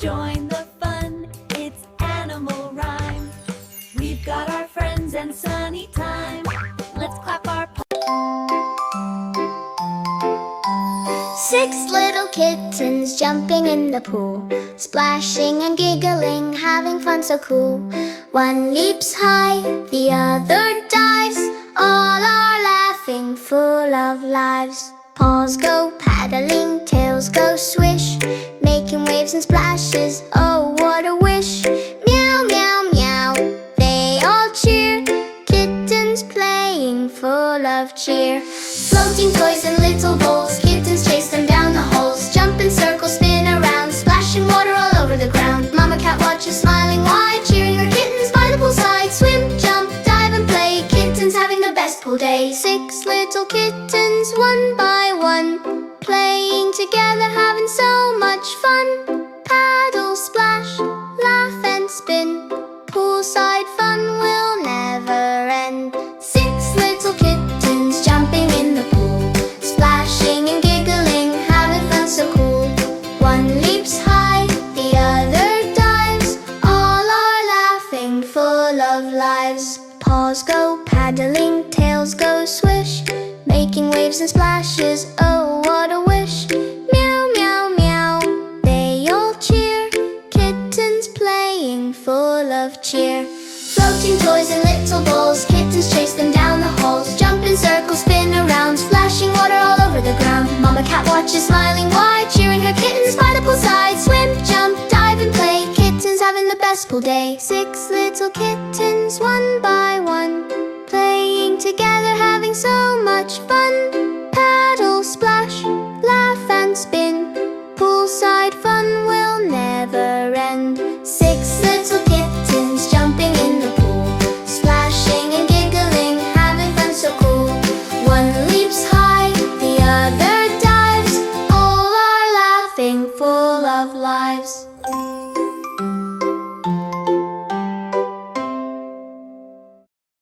join the fun, it's animal rhyme. We've got our friends and sunny time. Let's clap our paws. 6 little kittens jumping in the pool, splashing and giggling, having fun so cool. One leaps high, the other dives, all are laughing, full of lives. Paws go paddling, tails go swish, making waves and splashes, oh what a wish. Meow, meow, meow, they all cheer, kittens playing full of cheer. Floating toys in little bowls, kittens chase them down the holes, jump in circles, spin around, splashing water all over the ground. Mama cat watches smiling wide, cheering her kittens by the poolside. Swim, jump, dive and play, kittens having the best pool day. 6 little kittens, one by one, playing together, having so much fun. Paddle, splash, laugh and spin, poolside fun will never end. 6 little kittens jumping in the pool, splashing and giggling, having fun so cool. One leaps high, the other dives, all are laughing, full of lives. Paws go paddling, tails go swish, making waves and splashes, oh what a wish. Meow, meow, meow, they all cheer, kittens playing full of cheer. Floating toys in little bowls, kittens chase them down the holes, jump in circles, spin around, splashing water all over the ground. Mama cat watches smiling wide, cheering her kittens by the poolside. Swim, jump, dive and play, kittens having the best pool day. 6 little kittens, one by one, playing together, having so much fun. Paddle, splash, laugh and spin, poolside fun will never end. 6 little kittens jumping in the pool, splashing and giggling, having fun so cool. One leaps high, the other dives, all are laughing, full of lives.